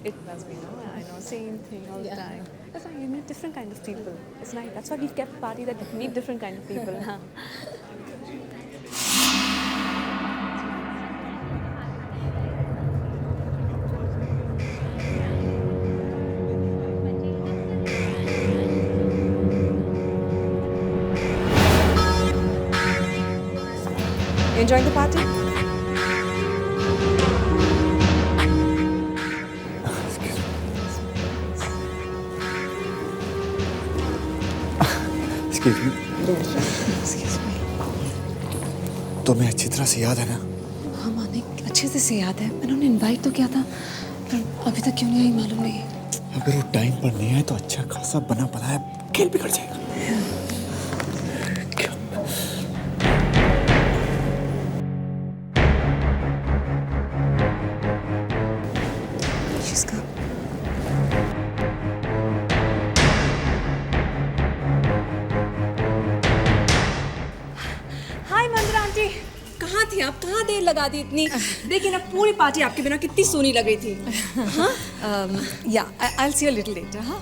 It must be, no? I know, same thing all the time. That's why you meet different kind of people. It's nice. That's why we've kept party that we meet different kind of people. Huh? Enjoying the party? Excuse me. Excuse me. तुम्हें अच्छी तरह से याद है ना? हाँ मानिक, अच्छे से याद है। मैंने उन्हें इनवाइट तो किया था, पर अभी तक क्यों नहीं आई मालूम नहीं। अगर वो टाइम पर नहीं आए तो अच्छा खासा बना बनाया खेल बिगड़ जाएगा। क्या? She's come. हाय मंदिरा आंटी, कहाँ थी आप? कहाँ देर लगा दी इतनी? देखिए ना, पूरी पार्टी आपके बिना कितनी सोनी लग रही थी। हाँ? Yeah, I'll see you a little later. हाँ?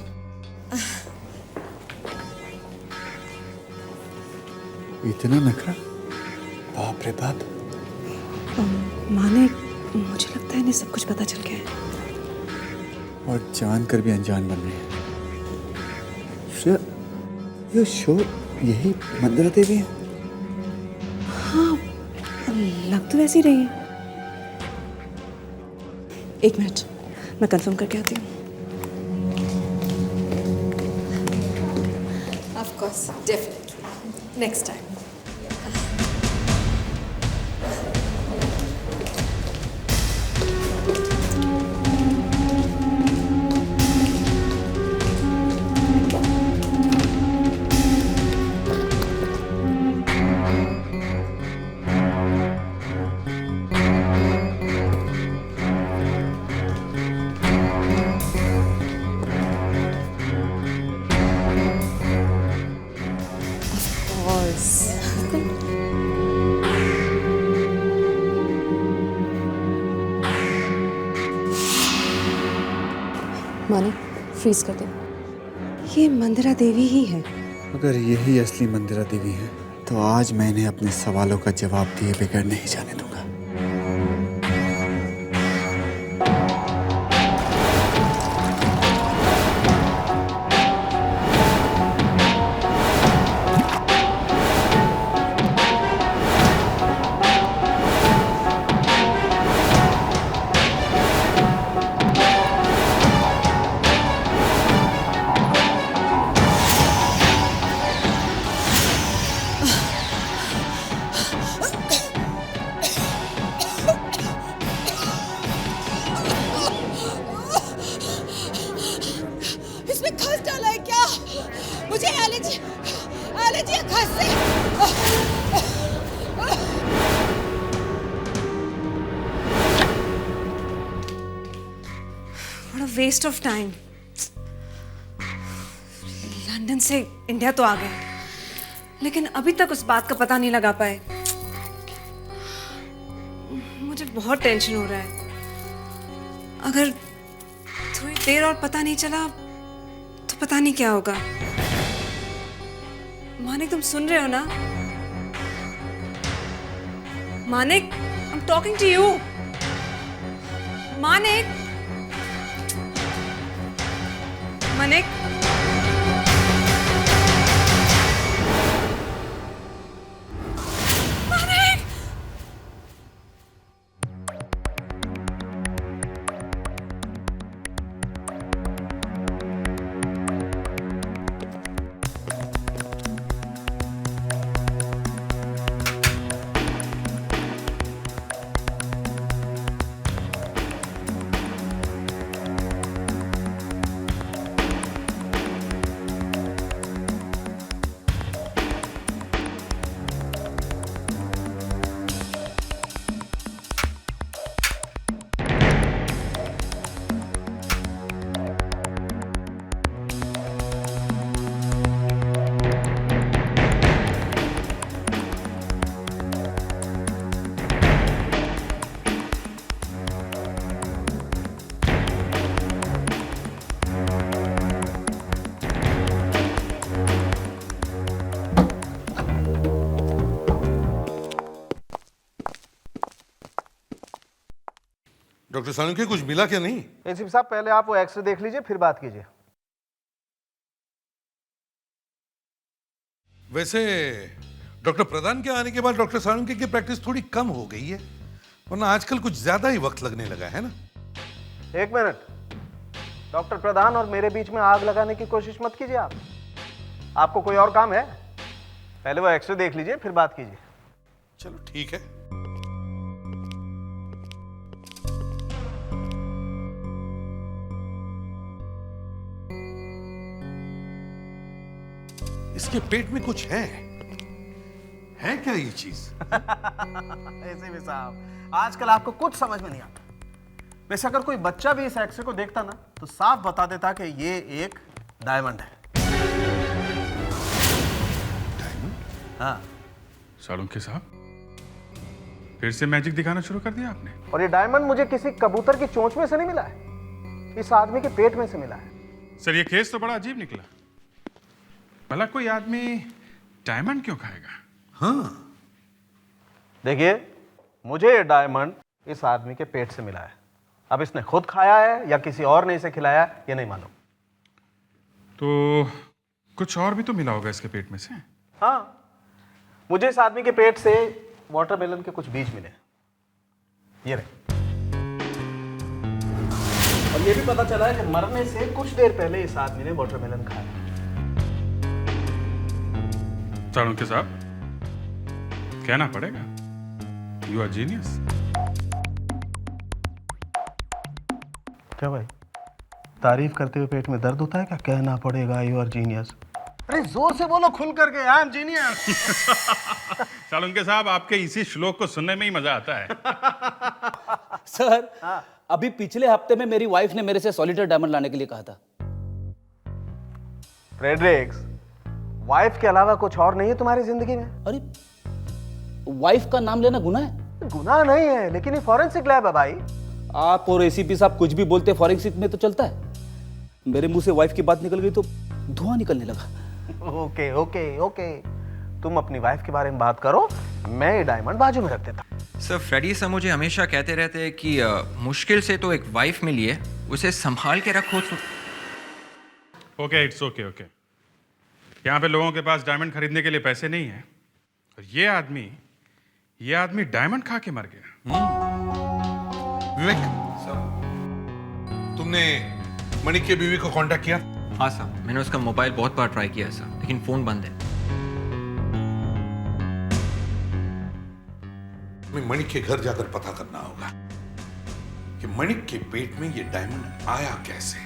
इतना नखरा? बाप रे बाप। मानिक, मुझे लगता है इन्हें सब कुछ पता चल गया है। और जानकर भी अनजान बन रही है। श्रेया, ये शो यही मंदिरा देवी है? हाँ, लग तो वैसी रही है। एक मिनट, मैं कंफर्म करके आती हूँ। Of course, definitely. Next time. माने फ्रीज कर दो। ये मंदिरा देवी ही है। अगर यही असली मंदिरा देवी है तो आज मैं इन्हें अपने सवालों का जवाब दिए बगैर नहीं जाने दूंगा। इसमें खस डाला है क्या? मुझे एलर्जी है खस से। What a waste of time. London से इंडिया तो आ गए, लेकिन अभी तक उस बात का पता नहीं लगा पाए। मुझे बहुत टेंशन हो रहा है। अगर थोड़ी देर और पता नहीं चला तो पता नहीं क्या होगा। मानिक, तुम सुन रहे हो ना? Manik, I'm talking to you. Manik, Manik. Doctor Salunke कुछ मिला क्या नहीं? एसीपी साहब पहले आप वो एक्सरे देख लीजिए फिर बात कीजिए। वैसे डॉक्टर प्रधान के आने के बाद डॉक्टर सालुंके की प्रैक्टिस थोड़ी कम हो गई है, वरना आजकल कुछ ज्यादा ही वक्त लगने लगा है ना। एक मिनट, डॉक्टर प्रधान और मेरे बीच में आग लगाने की कोशिश मत कीजिए आप। आपको कोई और काम है? पहले वो एक्सरे देख लीजिए फिर बात कीजिए। चलो ठीक है। इसके पेट में कुछ है क्या ये चीज? एसीपी साहब आजकल आपको कुछ समझ में नहीं आता। वैसे अगर कोई बच्चा भी इस एक्सरे को देखता ना तो साफ बता देता कि ये एक डायमंड है। हाँ। सालुंके साहब फिर से मैजिक दिखाना शुरू कर दिया आपने। और ये डायमंड मुझे किसी कबूतर की चोंच में से नहीं मिला है, इस आदमी के पेट में से मिला है। सर ये केस तो बड़ा अजीब निकला। भला कोई आदमी डायमंड क्यों खाएगा? हाँ देखिए, मुझे ये डायमंड इस आदमी के पेट से मिला है। अब इसने खुद खाया है या किसी और ने इसे खिलाया है ये नहीं मालूम। तो कुछ और भी तो मिला होगा इसके पेट में से। हाँ, मुझे इस आदमी के पेट से वाटरमेलन के कुछ बीज मिले, ये रहे। और ये भी पता चला है कि मरने से कुछ देर पहले इस आदमी ने वाटरमेलन खाया। सालुंके साहब कहना पड़ेगा, यू आर जीनियस। क्या भाई, तारीफ करते हुए पेट में दर्द होता है क्या? कहना पड़ेगा यू आर जीनियस। अरे जोर से बोलो, खुल करके, आई एम जीनियस। सालुंके साहब आपके इसी श्लोक को सुनने में ही मजा आता है। सर अभी पिछले हफ्ते में मेरी वाइफ ने मेरे से सॉलिटर डायमंड लाने के लिए कहा था। फ्रेडरिक्स, वाइफ के अलावा कुछ और नहीं है तुम्हारी जिंदगी में? अरे वाइफ का नाम लेना गुनाह है? गुनाह नहीं है, लेकिन ये फॉरेंसिक लैब है भाई। आप और एसीपी साहब कुछ भी बोलते फॉरेंसिक में तो चलता है। मेरे मुंह से वाइफ की बात निकल गई तो धुआं निकलने लगा। ओके ओके ओके, तुम अपनी वाइफ के बारे में बात करो, मैं ये डायमंड बाजू में रख देता। सर फ्रेडी सर मुझे हमेशा कहते रहते हैं कि मुश्किल से तो एक वाइफ मिली है, उसे संभाल के रखो। Okay it's okay okay. यहाँ पे लोगों के पास डायमंड खरीदने के लिए पैसे नहीं है और ये आदमी डायमंड खा के मर गया। विवेक, तुमने मणिक की बीवी को कांटेक्ट किया? हाँ सर, मैंने उसका मोबाइल बहुत बार ट्राई किया सर, लेकिन फोन बंद है। हमें मणिक के घर जाकर पता करना होगा कि मणिक के पेट में ये डायमंड आया कैसे।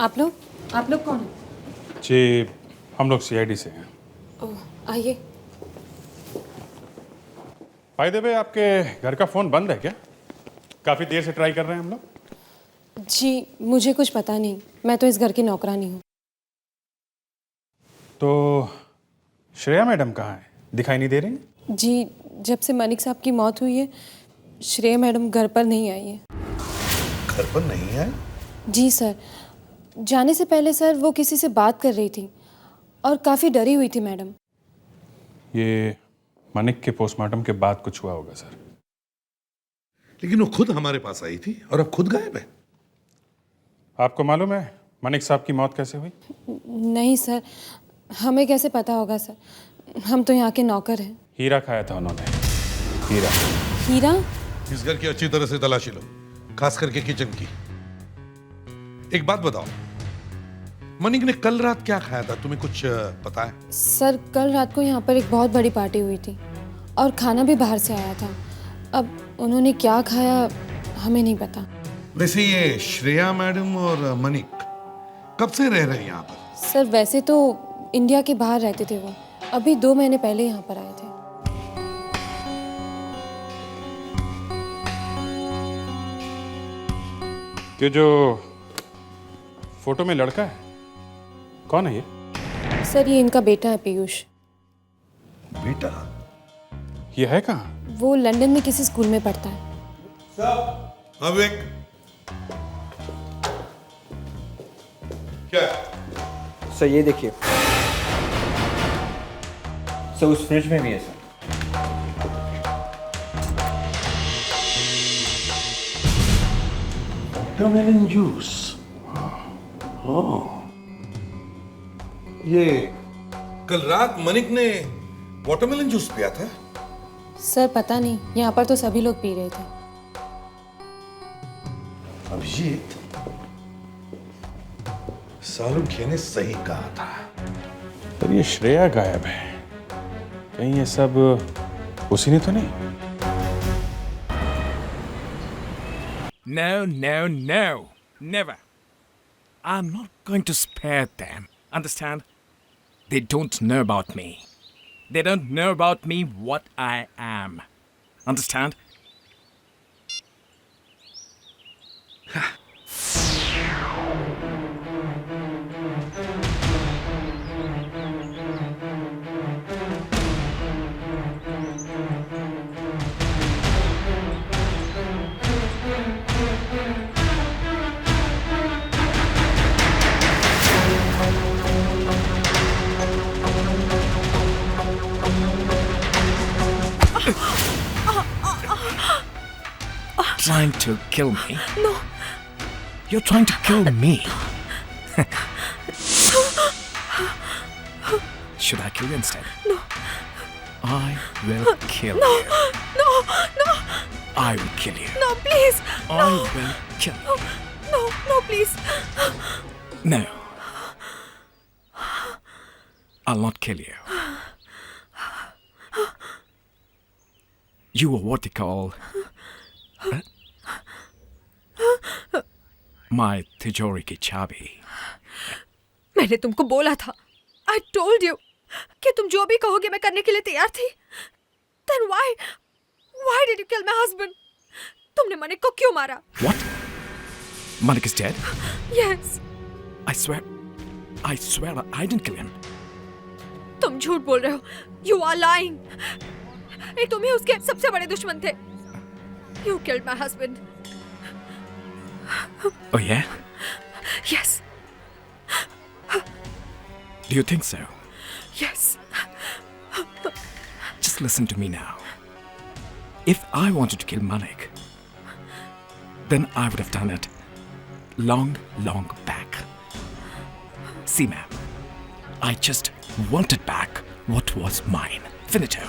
आप लोग कौन हैं? जी हम लोग सीआईडी से हैं। ओह आइए। भाई देवे आपके घर का फोन बंद है क्या? काफी देर से ट्राई कर रहे हैं हम लोग। जी मुझे कुछ पता नहीं, मैं तो इस घर की नौकरानी हूँ। तो श्रेया मैडम कहाँ है? दिखाई नहीं दे रही? जी जब से मनिक साहब की मौत हुई है, श्रेया मैडम घर पर नहीं आई है। घर पर नहीं है? जी सर, जाने से पहले सर वो किसी से बात कर रही थी और काफ़ी डरी हुई थी मैडम। ये मनिक के पोस्टमार्टम के बाद कुछ हुआ होगा सर। लेकिन वो खुद हमारे पास आई थी और अब खुद गायब है। आपको मालूम है मनिक साहब की मौत कैसे हुई? नहीं सर, हमें कैसे पता होगा सर, हम तो यहाँ के नौकर हैं। हीरा खाया था उन्होंने, हीरा। हीरा? इस घर की अच्छी तरह से तलाशी लो, खास करके किचन की। एक बात बताओ, मनिक ने कल रात क्या खाया था, तुम्हें कुछ पता है? सर कल रात को यहाँ पर एक बहुत बड़ी पार्टी हुई थी और खाना भी बाहर से आया था। अब उन्होंने क्या खाया हमें नहीं पता। वैसे ये श्रेया मैडम और मनिक कब से रह रहे हैं यहाँ पर? सर वैसे तो इंडिया के बाहर रहते थे वो, अभी 2 महीने पहले यहाँ पर आए थे। ये जो फोटो में लड़का है कौन है ये? सर ये इनका बेटा है पीयूष। बेटा? ये है कहाँ? वो लंदन में किसी स्कूल में पढ़ता है। अविक, क्या? सर ये देखिए सर, उस फ्रिज में भी है सर। Watermelon juice. ये कल रात मनिक ने वाटरमेलन जूस पिया था? सर पता नहीं, यहाँ पर तो सभी लोग पी रहे थे। अभिजीत, सालुंखे ने सही कहा था। पर ये श्रेया गायब है, कहीं ये सब उसी ने तो नहीं? No, no, no. Never. I'm not going to spare them. Understand? They don't know about me. They don't know about me what I am. Understand? Trying to kill me? No. You're trying to kill me. Should I kill you instead? No. I will kill you. No, no, I will kill you. no, please. I will kill you. No, no, please. No. I'll not kill you. You are what they call my तिजोरी की चाबी। मैंने तुमको बोला था, I told you, कि तुम जो भी कहोगे मैं करने के लिए तैयार थी। Then why did you kill my husband? तुमने मनिक को क्यों मारा? What? Malik is dead? Yes. I swear I didn't kill him. तुम झूठ बोल रहे हो। You are lying. तुम ही उसके सबसे बड़े दुश्मन थे। You killed my husband. Oh yeah? Yes. Do you think so? Yes. Just listen to me now. If I wanted to kill Malik, then I would have done it long back. See, ma'am, I just wanted back what was mine. Finito.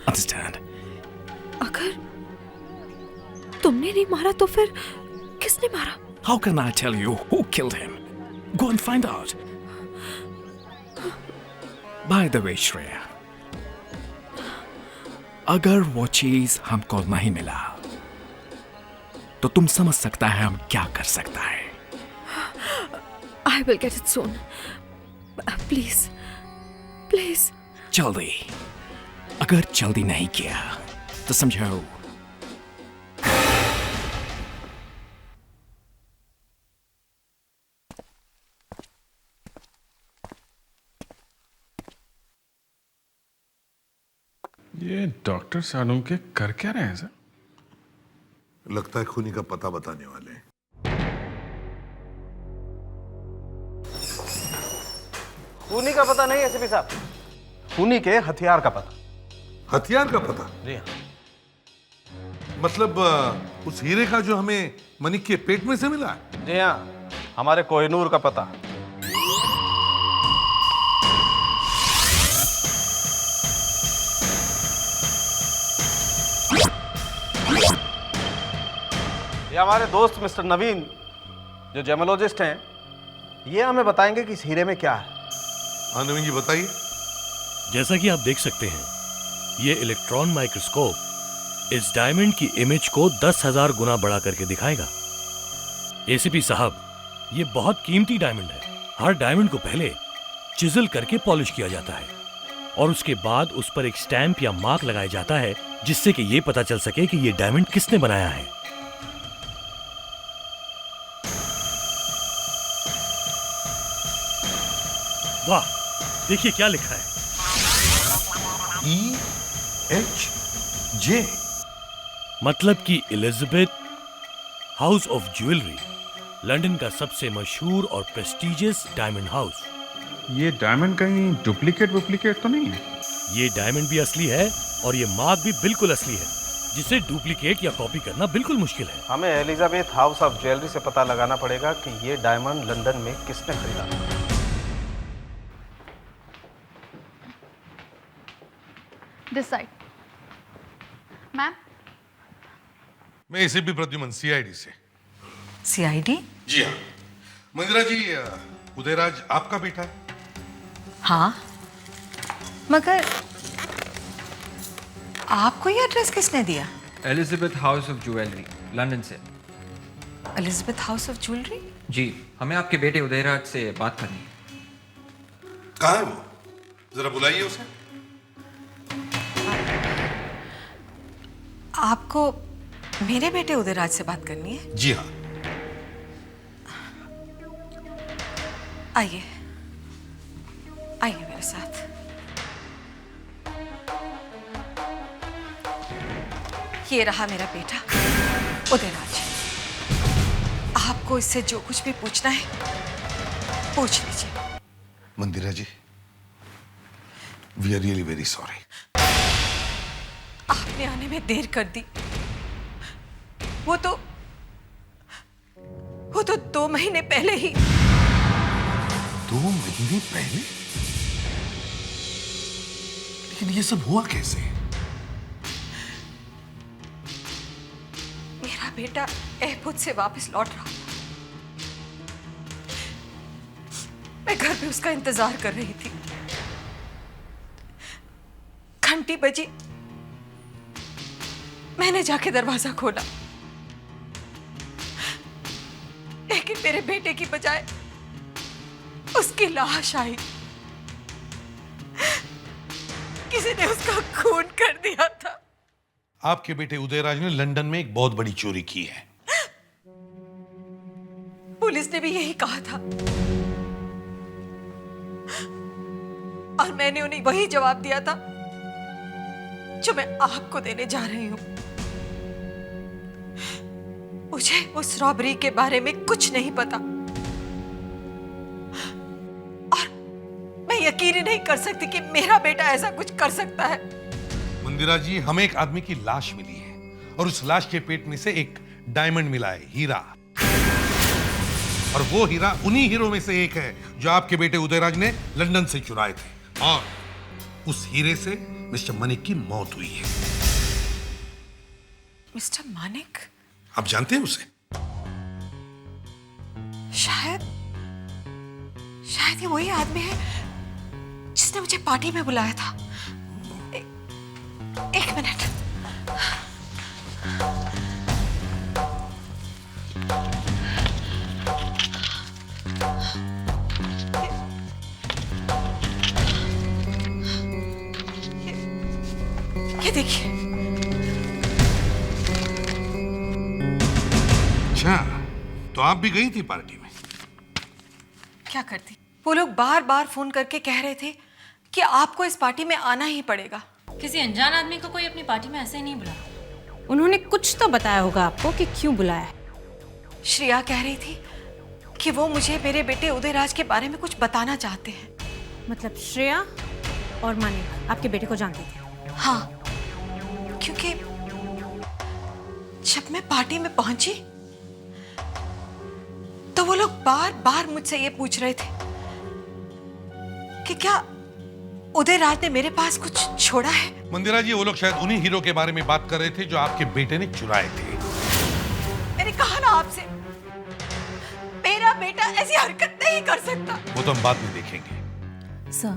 Understand? अगर तुमने नहीं मारा तो फिर किसने मारा? How can I tell you who killed him? Go and find out. By the way, Shreya, अगर वो चीज हमको नहीं मिला तो तुम समझ सकता है हम क्या कर सकता है। I will get it soon. Please. Please. जल्दी। अगर जल्दी नहीं किया तो समझो ये डॉक्टर सालुंखे कर क्या रहे हैं सर? लगता है खूनी का पता बताने वाले हैं। खूनी का पता नहीं एसीपी साहब, खूनी के हथियार का पता। हथियार का पता? जी हाँ। मतलब उस हीरे का जो हमें मनिक के पेट में से मिला? जी हाँ, हमारे कोहिनूर का पता। ये हमारे दोस्त मिस्टर नवीन जो जेमोलॉजिस्ट हैं, ये हमें बताएंगे कि इस हीरे में क्या है। हाँ नवीन जी बताइए। जैसा कि आप देख सकते हैं, ये इलेक्ट्रॉन माइक्रोस्कोप इस डायमंड की इमेज को 10,000 गुना बड़ा करके दिखाएगा। एसीपी साहब, ये बहुत कीमती डायमंड है। हर डायमंड को पहले चिजल करके पॉलिश किया जाता है और उसके बाद उस पर एक स्टैंप या मार्क लगाया जाता है, जिससे कि ये पता चल सके कि ये डायमंड किसने बनाया है। वाह, देखिए क्या लिखा है। HJ मतलब कि Elizabeth house of jewellery, London का सबसे मशहूर और प्रेस्टिजियस डायमंड हाउस। ये डायमंड कहीं डुप्लीकेट तो नहीं है? ये डायमंड भी असली है और ये मार्क भी बिल्कुल असली है, जिसे डुप्लीकेट या कॉपी करना बिल्कुल मुश्किल है। हमें एलिजाबेथ हाउस ऑफ ज्वेलरी से पता लगाना पड़ेगा कि ये डायमंड लंदन में किसने खरीदा था। This side. मैम, मैं एसीपी प्रद्युमन, सीआईडी से। सीआईडी? जी हाँ। मंदिरा जी, उदयराज आपका बेटा है? हाँ, मगर आपको ये एड्रेस किसने दिया? Elizabeth house of jewellery, London से। Elizabeth house of jewellery? जी, हमें आपके बेटे उदयराज से बात करनी है। कहाँ है वो? जरा बुलाइए उसे। आपको मेरे बेटे उदयराज से बात करनी है? जी हाँ। आइए आइए मेरे साथ। ये रहा मेरा बेटा उदयराज। आपको इससे जो कुछ भी पूछना है पूछ लीजिए। Mandira ji, we are really very sorry. आपने आने में देर कर दी। वो तो 2 महीने पहले ही। 2 महीने पहले? लेकिन ये सब हुआ कैसे? मेरा बेटा एयरपोर्ट से वापस लौट रहा था। मैं घर पे उसका इंतजार कर रही थी। घंटी बजी, मैंने जाके दरवाजा खोला, लेकिन मेरे बेटे की बजाय उसकी लाश आई। किसी ने उसका खून कर दिया था। आपके बेटे उदयराज ने लंदन में एक बहुत बड़ी चोरी की है। पुलिस ने भी यही कहा था और मैंने उन्हें वही जवाब दिया था जो मैं आपको देने जा रही हूं। मुझे उस रॉबरी के बारे में कुछ नहीं पता और मैं यकीन ही नहीं कर सकती कि मेरा बेटा ऐसा कुछ कर सकता है। मंदिरा जी, हमें एक आदमी की लाश मिली है और उस लाश के पेट में से एक डायमंड मिला है, हीरा। और वो हीरा उन्हीं हीरो में से एक है जो आपके बेटे उदयराज ने लंदन से चुराए थे, और उस हीरे से मिस्टर मानिक की मौत हुई है। मिस्टर मानिक? आप जानते हैं उसे? शायद ये वही आदमी है जिसने मुझे पार्टी में बुलाया था। एक मिनट। ये देखिए। अच्छा, तो आप भी गई थी पार्टी में? क्या करती? वो लोग बार बार फोन करके कह रहे थे कि आपको इस पार्टी में आना ही पड़ेगा। किसी अनजान आदमी को कोई अपनी पार्टी में ऐसे ही नहीं बुलाया। उन्होंने कुछ तो बताया होगा आपको कि क्यों बुलाया है। श्रेया कह रही थी कि वो मुझे मेरे बेटे उदयराज के बारे में कुछ बताना चाहते हैं। मतलब श्रेया और मानिक आपके बेटे को जानते थे? हाँ, क्योंकि जब मैं पार्टी में पहुंची तो वो लोग बार बार मुझसे ये पूछ रहे थे कि क्या उदयराज ने मेरे पास कुछ छोड़ा है। मंदिरा जी, वो लोग शायद उन्हीं हीरो के बारे में बात कर रहे थे जो आपके बेटे ने चुराए थे। मैंने कहा ना आपसे, मेरा बेटा ऐसी हरकत नहीं कर सकता। वो तो हम बाद में देखेंगे। सर,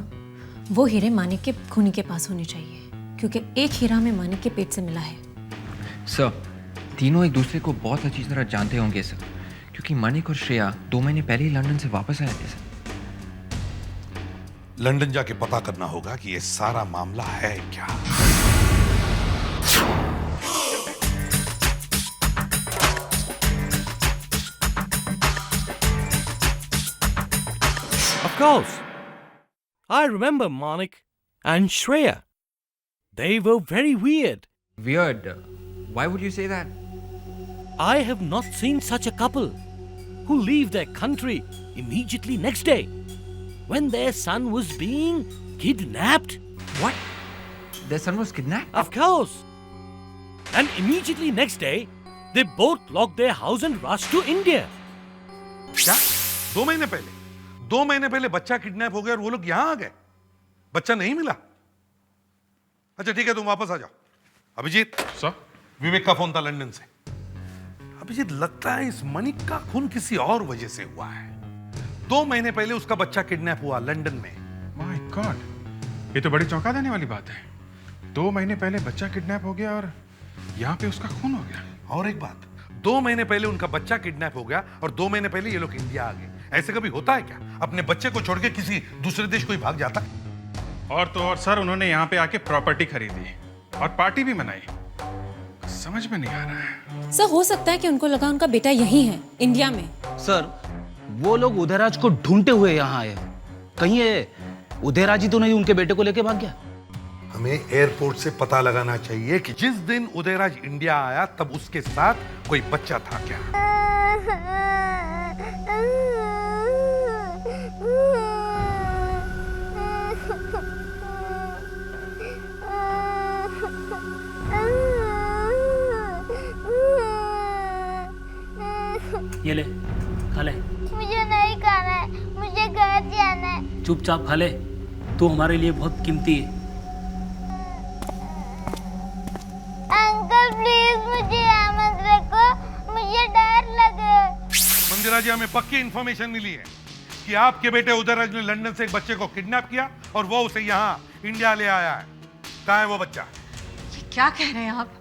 वो हीरे मानिक के खूनी के पास होने चाहिए, क्योंकि एक हीरा में मानिक के पेट से मिला है। सर, तीनों एक दूसरे को बहुत अच्छी तरह जानते होंगे सर, क्योंकि मानिक और श्रेया 2 महीने पहले ही लंदन से वापस आए थे सर। लंदन जाके पता करना होगा कि ये सारा मामला है क्या। Of course, I remember Manik and Shreya. They were very weird. Weird. Why would you say that? I have not seen such a couple who leave their country immediately next day when their son was being kidnapped. What? Their son was kidnapped? Of course. And immediately next day, they both locked their house and rushed to India. क्या? 2 महीने पहले बच्चा kidnap हो गया और वो लोग यहां आ गए, बच्चा नहीं मिला। अच्छा ठीक है, तुम वापस आ जाओ। अभिजीत सर, विवेक का फोन था लंदन से। अभिजीत, लगता है इस मनिक का खून किसी और वजह से हुआ है। 2 महीने पहले उसका बच्चा किडनैप हुआ लंदन में। माय गॉड, ये तो बड़ी चौंका देने वाली बात है। 2 महीने पहले बच्चा किडनैप हो गया और यहाँ पे उसका खून हो गया। और एक बात, 2 महीने पहले उनका बच्चा किडनैप हो गया और 2 महीने पहले ये लोग इंडिया आ गए। ऐसे कभी होता है क्या? अपने बच्चे को छोड़ के किसी दूसरे देश कोई भाग जाता? और तो और सर, उन्होंने यहाँ पे आके प्रॉपर्टी खरीदी और पार्टी भी मनाई। समझ में नहीं आ रहा है। सर हो सकता है कि उनको लगा उनका बेटा यही है, इंडिया में। सर, वो लोग उदयराज को ढूंढते हुए यहाँ आए। कहीं ये उदयराज ही तो नहीं उनके बेटे को लेके भाग गया? हमें एयरपोर्ट से पता लगाना चाहिए कि जिस दिन उदयराज इंडिया आया तब उसके साथ कोई बच्चा था क्या? ये ले, खा ले। मुझे नहीं खाना है, मुझे घर जाना है। चुपचाप खा ले, तू हमारे लिए बहुत कीमती है। अंकल प्लीज मुझे यहाँ मत रखो, मुझे डर लगे। मंदिरा जी, हमें पक्की इंफॉर्मेशन मिली है कि आपके बेटे उदयराज ने लंदन से एक बच्चे को किडनैप किया और वो उसे यहाँ इंडिया ले आया है। कहाँ है वो बच्चा? ये क्या कह रहे हैं आप?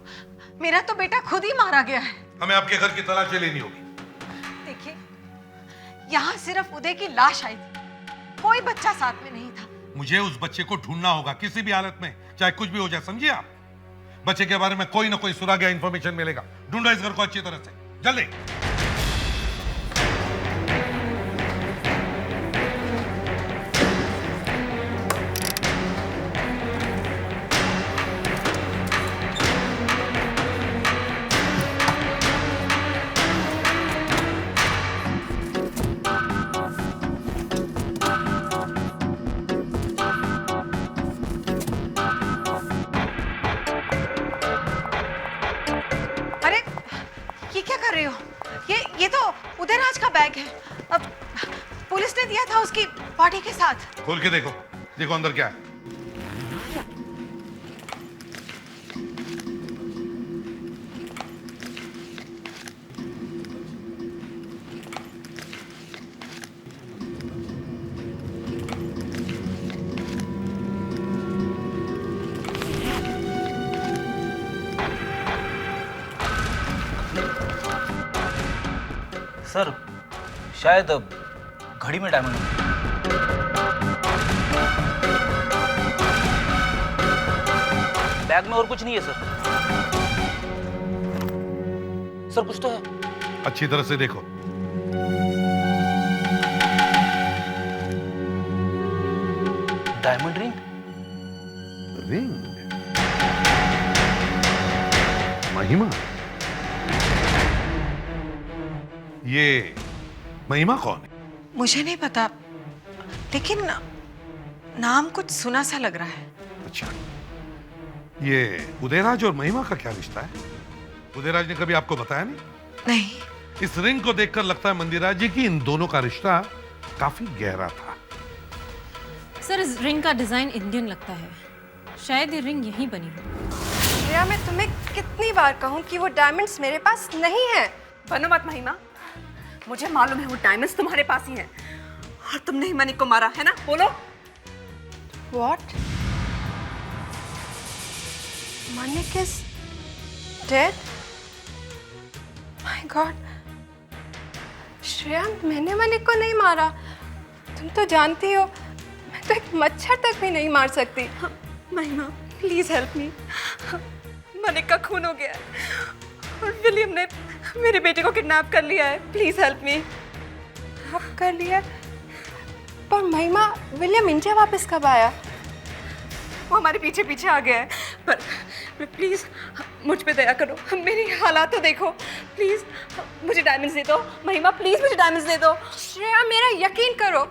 मेरा तो बेटा खुद ही मारा गया है। हमें आपके घर की तलाशी लेनी होगी। देखिए, यहाँ सिर्फ उदय की लाश आई थी, कोई बच्चा साथ में नहीं था। मुझे उस बच्चे को ढूंढना होगा किसी भी हालत में, चाहे कुछ भी हो जाए, समझिए आप? बच्चे के बारे में कोई ना कोई सुराग या इंफॉर्मेशन मिलेगा। ढूंढो इस घर को अच्छी तरह से, जल्दी। ये तो उदयराज का बैग है। अब पुलिस ने दिया था उसकी बॉडी के साथ। खोल के देखो, देखो अंदर क्या है। सर, शायद घड़ी में डायमंड है। बैग में और कुछ नहीं है सर। सर कुछ तो है। अच्छी तरह से देखो। Diamond ring. रिंग? महिमा? ये महिमा कौन है? मुझे नहीं पता, लेकिन नाम कुछ सुना सा लग रहा है। अच्छा, ये उदयराज और महिमा का क्या रिश्ता है? उदयराज ने कभी आपको बताया नहीं? नहीं। इस रिंग को देखकर लगता है मंदिरा जी की इन दोनों का रिश्ता काफी गहरा था। सर, इस रिंग का डिजाइन इंडियन लगता है, शायद ये रिंग यहीं बनी हो। श्रेया, मैं तुम्हें कितनी बार कहूं कि वो डायमंड्स मेरे पास नहीं है। बनो मत महिमा, मुझे मालूम है वो डायमंड्स तुम्हारे पास ही हैं और तुमने ही मनिक को मारा है ना? बोलो। What? Manik is dead? My God. Shreya, मैंने मनिक को नहीं मारा। तुम तो जानती हो, मैं तो एक मच्छर तक भी नहीं मार सकती। महिमा, प्लीज हेल्प मी। मनिक का खून हो गया और विलियम ने मेरे बेटे को किडनैप कर लिया है। Please help me. आप कर लिया? पर महिमा, विलियम इंडिया वापस कब आया? वो हमारे पीछे पीछे आ गया है। पर प्लीज़ मुझ पे दया करो, मेरी हालात तो देखो प्लीज़। मुझे डायमंड्स दे दो महिमा, प्लीज़ मुझे डायमंड्स दे दो। श्रेया मेरा यकीन करो,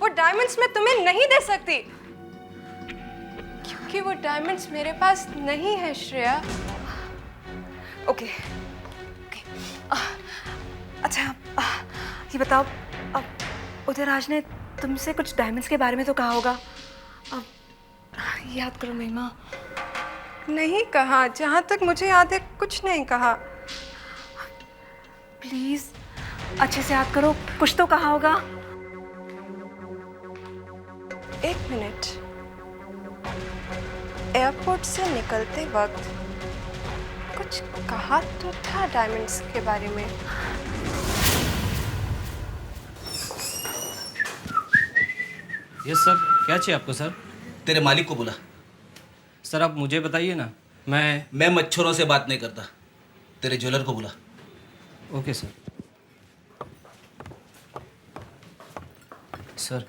वो डायमंड्स मैं तुम्हें नहीं दे सकती क्योंकि वो डायमंड्स मेरे पास नहीं है श्रेया। ओके ओके अच्छा ये बताओ, उदयराज ने तुमसे कुछ डायमंड्स के बारे में तो कहा होगा। अब याद करो महिमा। नहीं कहा, जहाँ तक मुझे याद है कुछ नहीं कहा। प्लीज अच्छे से याद करो, कुछ तो कहा होगा। एक मिनट, एयरपोर्ट से निकलते वक्त कुछ कहा तो था डायमंड्स के बारे में। यस सर, क्या चाहिए आपको सर? तेरे मालिक को बुला। सर आप मुझे बताइए ना। मैं मच्छरों से बात नहीं करता, तेरे ज्वेलर को बुला। Okay sir. सर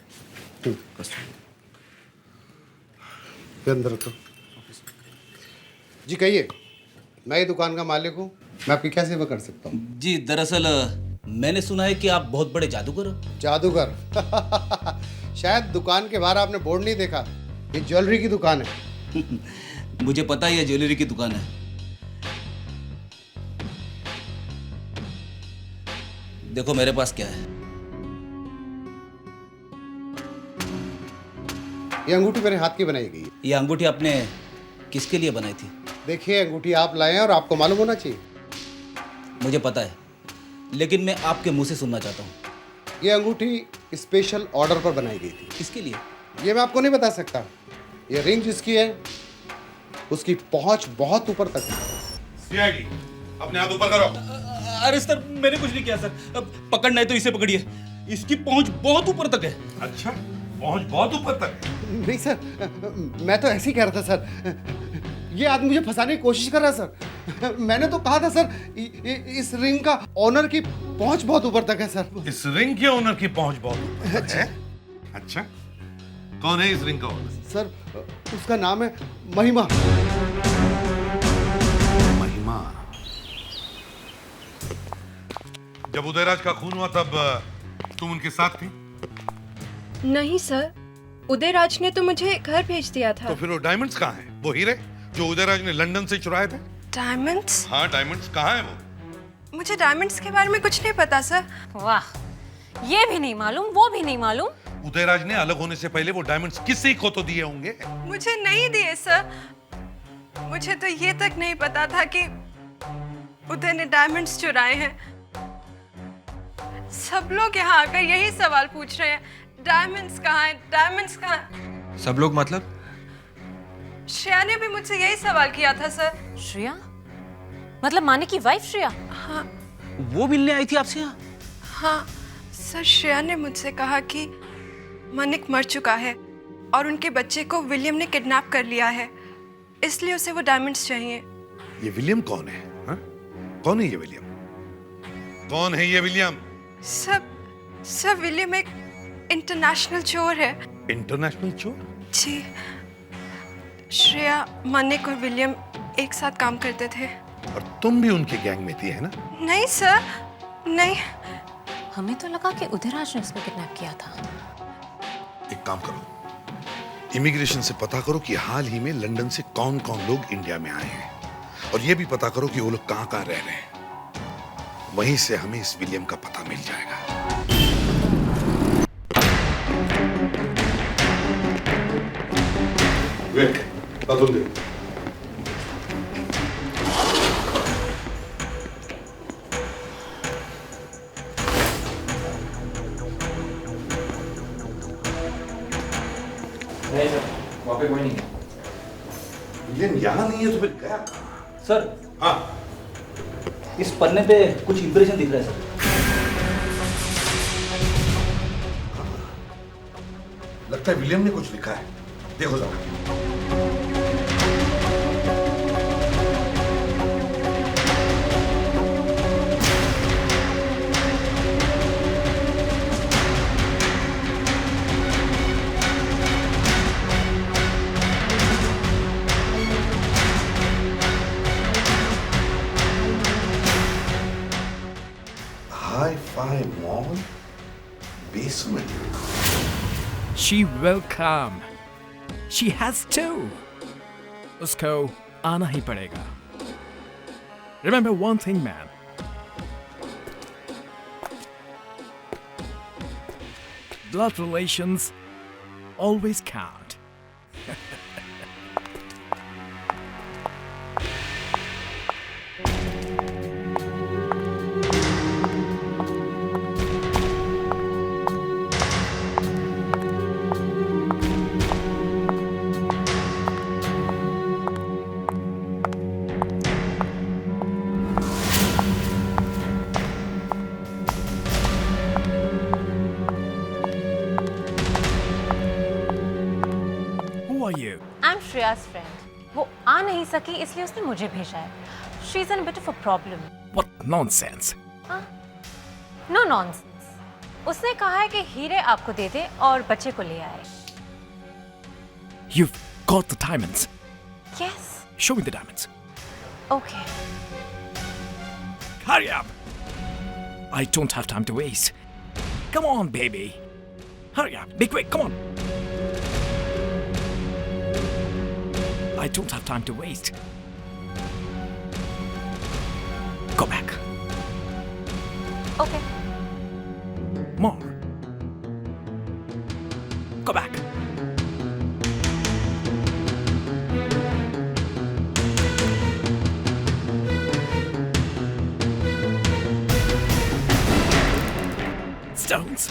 अंदर तो जी कहिए, मैं ये दुकान का मालिक हूँ, मैं आपकी क्या सेवा कर सकता हूँ? जी दरअसल मैंने सुना है कि आप बहुत बड़े जादूगर हो। जादूगर? शायद दुकान के बाहर आपने बोर्ड नहीं देखा, ये ज्वेलरी की दुकान है। मुझे पता ही है ज्वेलरी की दुकान है। देखो मेरे पास क्या है। ये अंगूठी मेरे हाथ की बनाई गई है। ये अंगूठी आपने किसके लिए बनाई थी? देखिए अंगूठी आप लाए हैं और आपको मालूम होना चाहिए। मुझे पता है, लेकिन मैं आपके मुंह से सुनना चाहता हूँ। ये अंगूठी स्पेशल ऑर्डर पर बनाई गई थी। किसके लिए? ये मैं आपको नहीं बता सकता। ये रिंग जिसकी है उसकी पहुंच बहुत ऊपर तक है। सीआईडी अपने हाथ ऊपर करो। अरे सर मैंने कुछ नहीं किया सर, अब पकड़ना है तो इसे पकड़िए, इसकी पहुंच बहुत ऊपर तक है। अच्छा, पहुंच बहुत ऊपर तक है? नहीं सर, मैं तो ऐसे ही कह रहा था सर। ये आदमी मुझे फंसाने की कोशिश कर रहा है सर। मैंने तो कहा था सर इस रिंग का ऑनर की पहुंच बहुत ऊपर तक है सर। इस रिंग के ऑनर की पहुंच बहुत ऊपर तक है? अच्छा, कौन है इस रिंग का ऑनर? सर उसका नाम है महिमा। महिमा? जब उदयराज का खून हुआ तब तुम उनके साथ थी? नहीं सर, उदयराज ने तो मुझे घर भेज दिया था। तो फिर वो डायमंड्स कहाँ हैं? वो हीरे जो उदयराज ने लंदन से चुराए थे? डायमंड्स? हाँ डायमंड्स कहाँ हैं वो? मुझे डायमंड्स के बारे में कुछ नहीं पता सर। वाह, ये भी नहीं मालूम, वो भी नहीं मालूम। उदयराज ने अलग होने से पहले वो डायमंड्स किसी को तो दिए होंगे। मुझे नहीं दिए सर। मुझे तो ये तक नहीं पता था कि उदय ने डायमंड्स चुराए हैं। सब लोग यहाँ आकर यही सवाल पूछ रहे हैं, डायमंड्स कहाँ हैं, डायमंड्स कहाँ हैं? सब लोग मतलब? श्रेया ने भी मुझसे यही सवाल किया था सर। श्रेया? मतलब माने की वाइफ श्रेया? हाँ। वो मिलने आई थी आपसे यहाँ? हाँ सर, श्रेया ने मुझसे कहा कि मनिक मर चुका है और उनके बच्चे को विलियम ने किडनैप कर लिया है, इसलिए उसे वो डायमंड्स चाहिए। ये विलियम कौन है? हा? कौन है ये विलियम? कौन है ये विलियम? सब विलियम एक इंटरनेशनल चोर है। इंटरनेशनल चोर? जी, श्रेया, मनिक और विलियम एक साथ काम करते थे। और तुम भी उनके गैंग में थी, है ना? नहीं सर, नहीं। हमें तो लगा कि उदयराज ने उसको किडनैप किया था। एक काम करो, इमिग्रेशन से पता करो कि हाल ही में लंदन से कौन कौन लोग इंडिया में आए हैं, और ये भी पता करो कि वो लोग कहाँ कहाँ रह रहे हैं। वहीं से हमें इस विलियम का पता मिल जाएगा। वेट, तुम दे। नहीं सर, वहाँ पे कोई नहीं है। विलियम यहाँ नहीं है तो फिर गया कहाँ? सर हाँ, इस पन्ने पे कुछ इंप्रेशन दिख रहा है सर। लगता है विलियम ने कुछ लिखा है, देखो जरा। Hi-Fi Mall basement. She will come. She has to. उसको आना ही पड़ेगा. Remember one thing, man. Blood relations always count. Who are you? I'm Shreya's friend. वो आ नहीं सकी इसलिए उसने मुझे भेजा है. She's in a bit of a problem. What nonsense. No nonsense. उसने कहा है कि हीरे आपको दे दे और बच्चे को ले आए. You've got the diamonds. Yes. Show me the diamonds. Okay. Hurry up. I don't have time to waste. Come on, baby. Hurry up. Be quick. Come on. I don't have time to waste. Go back. Okay. More. Go back. Stones.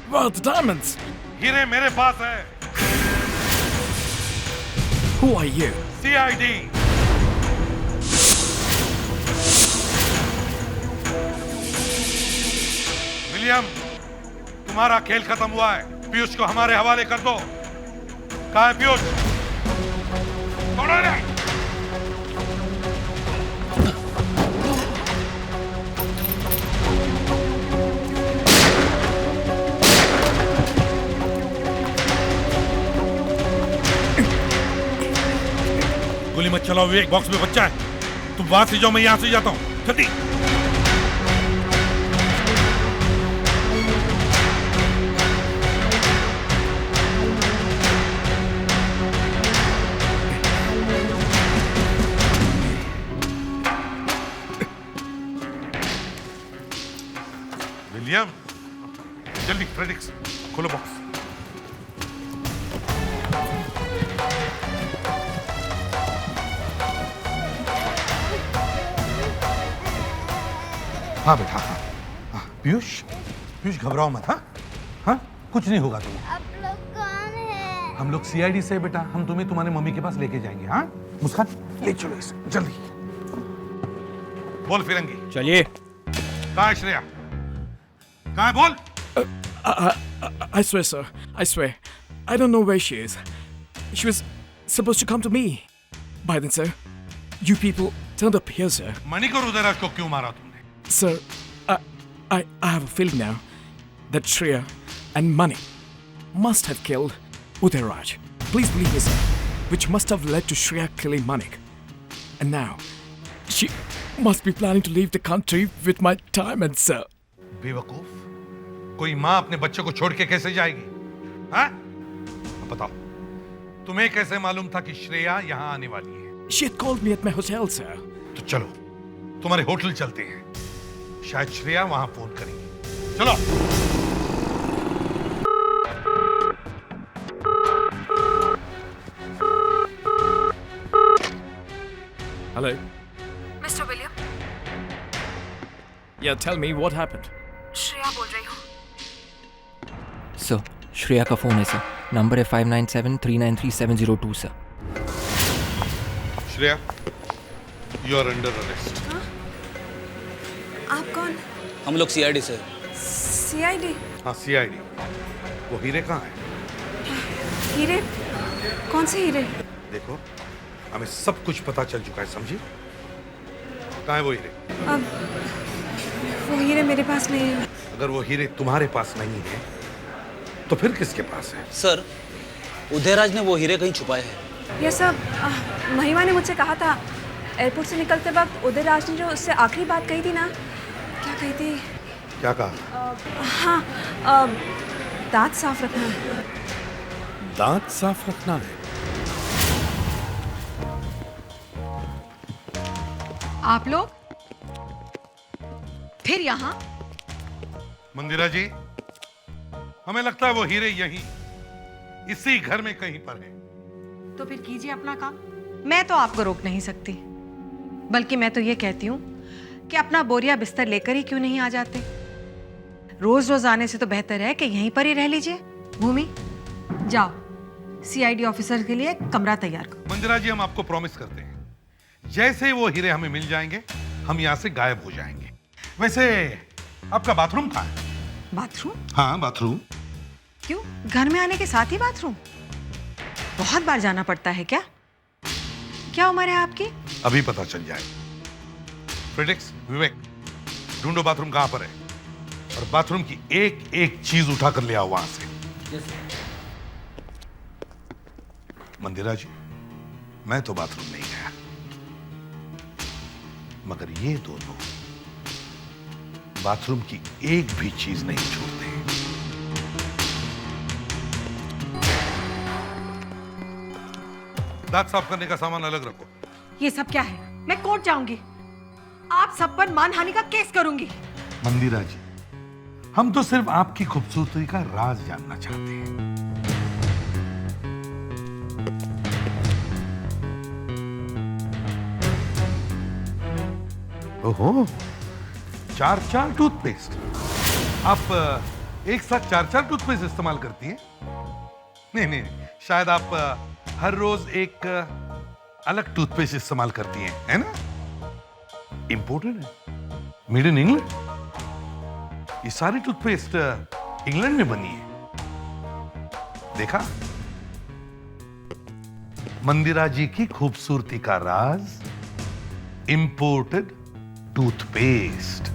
Where are the diamonds? हीरे मेरे पास है. Who are you? CID. William, तुम्हारा खेल खत्म हुआ है. पीयूष को हमारे हवाले कर दो. कहाँ है पीयूष? छोड़ो इन्हें. गोली मत चलाओ विवेक, बॉक्स में बच्चा है. तुम वहां से जाओ, मैं यहां से जाता हूं. जल्दी. विलियम, जल्दी फ्रेडिक्स खोलो बॉक्स. हाँ बेटा, हाँ. पीयूष, पीयूष घबराओ मत. हाँ हाँ, कुछ नहीं होगा तुम्हें. आप लोग कौन हैं? हम लोग CID से बेटा. हम तुम्हें तुम्हारे मम्मी के पास लेके जाएंगे. हाँ मुस्कान, ले चलो इसे जल्दी. बोल फिरंगी. चलिए. कहाँ है श्रेया? कहाँ है बोल? I swear, sir. I swear. I don't know where she is. She was supposed to come to me. By then, sir, you people turned up here, sir. Manik और उदयराज को क्यों मारा तुमने? Sir, I have a feeling now that Shreya and Mani must have killed Udairaj. Please believe me, sir, which must have led to Shreya killing Manik. And now, she must be planning to leave the country with my diamonds, sir. बेवकूफ, कोई माँ अपने बच्चे को छोड़ के कैसे जाएगी? हाँ? बताओ, तुम्हें कैसे मालूम था कि श्रेया यहाँ आने वाली है? She had called me at my hotel, sir. तो चलो, तुम्हारे होटल चलते हैं. शायद श्रेया वहां फोन करेंगी. चलो. Hello. Mister William, Yeah, tell me what happened. Shreya बोल रही हूँ. सर, श्रेया का फ़ोन है सर. नंबर है 5973933702 sir. Shreya, you are under arrest. आप कौन? हम लोग CID से. CID? हाँ CID. वो हीरे कहाँ है? हीरे? कौन से हीरे? देखो, हमें सब कुछ पता चल चुका है, समझी? कहाँ है वो हीरे? अब वो हीरे मेरे पास नहीं है. अगर वो हीरे तुम्हारे पास नहीं है, तो फिर किसके पास है? सर, उदयराज ने वो हीरे कहीं छुपाए हैं. ये सब महिमा ने मुझसे कहा था. एयरपोर्ट से निकलते वक्त उदयराज ने जो उससे आखिरी बात कही थी ना, क्या कही थी? क्या कहा? हाँ, दांत साफ रखना है। दांत साफ रखना है? आप लोग फिर यहाँ? मंदिरा जी, हमें लगता है वो हीरे यहीं इसी घर में कहीं पर है। तो फिर कीजिए अपना काम। मैं तो आपको रोक नहीं सकती, बल्कि मैं तो ये कहती हूँ कि अपना बोरिया बिस्तर लेकर ही क्यों नहीं आ जाते। रोज रोज आने से तो बेहतर है कि यहीं पर ही रह लीजिए। भूमि, जाओ सीआईडी ऑफिसर के लिए कमरा तैयार करो। मंदिरा जी, हम आपको प्रॉमिस करते हैं, जैसे ही वो हीरे हमें मिल जाएंगे हम यहाँ से गायब हो जाएंगे। वैसे आपका बाथरूम कहाँ है? बाथरूम? हाँ, बाथरूम। क्यों, घर में आने के साथ ही बाथरूम? बहुत बार जाना पड़ता है क्या? क्या उम्र है आपकी? अभी पता चल जाए। फ्रेडिक्स, विवेक, ढूंढो बाथरूम कहां पर है और बाथरूम की एक एक चीज उठा कर ले आओ वहां से। मंदिरा जी, मैं तो बाथरूम नहीं गया, मगर ये दोनों बाथरूम की एक भी चीज नहीं छोड़ते। दांत साफ करने का सामान अलग रखो। ये सब क्या है? मैं कोर्ट जाऊंगी, आप सब पर मानहानि का केस करूंगी। मंदिरा जी, हम तो सिर्फ आपकी खूबसूरती का राज जानना चाहते हैं। ओहो, 4 टूथपेस्ट। आप एक साथ 4 टूथपेस्ट इस्तेमाल करती हैं? नहीं नहीं, शायद आप हर रोज एक अलग टूथपेस्ट इस्तेमाल करती हैं, है ना? इंपोर्टेड है, मेड इन इंग्लैंड। ये सारी टूथपेस्ट इंग्लैंड में बनी है। देखा, मंदिरा जी की खूबसूरती का राज, इंपोर्टेड टूथपेस्ट।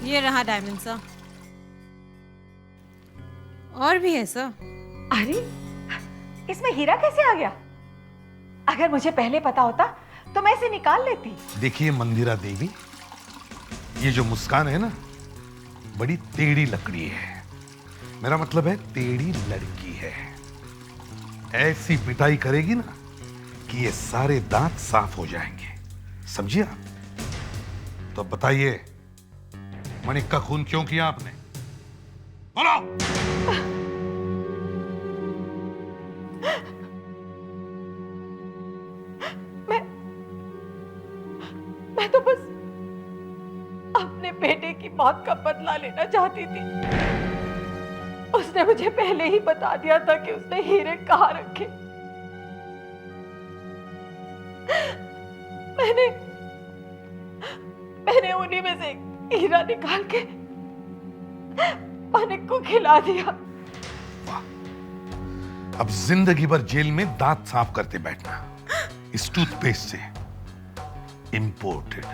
ये रहा डायमंड सर। और भी है सर। अरे, इसमें हीरा कैसे आ गया? अगर मुझे पहले पता होता तो मैं इसे निकाल लेती। देखिए मंदिरा देवी, ये जो मुस्कान है ना, बड़ी टेढ़ी लकड़ी है। मेरा मतलब है टेढ़ी लड़की है। ऐसी पिटाई करेगी ना कि ये सारे दांत साफ हो जाएंगे, समझिए आप? तो बताइए, मणिक का खून क्यों किया आपने? बोलो। मैं तो बस अपने बेटे की मौत का बदला लेना चाहती थी। उसने मुझे पहले ही बता दिया था कि उसने हीरे कहाँ रखे। मैंने उन्हीं में से हीरा निकाल के मणिक को खिला दिया। अब जिंदगी भर जेल में दांत साफ करते बैठना इस टूथपेस्ट से, इंपोर्टेड।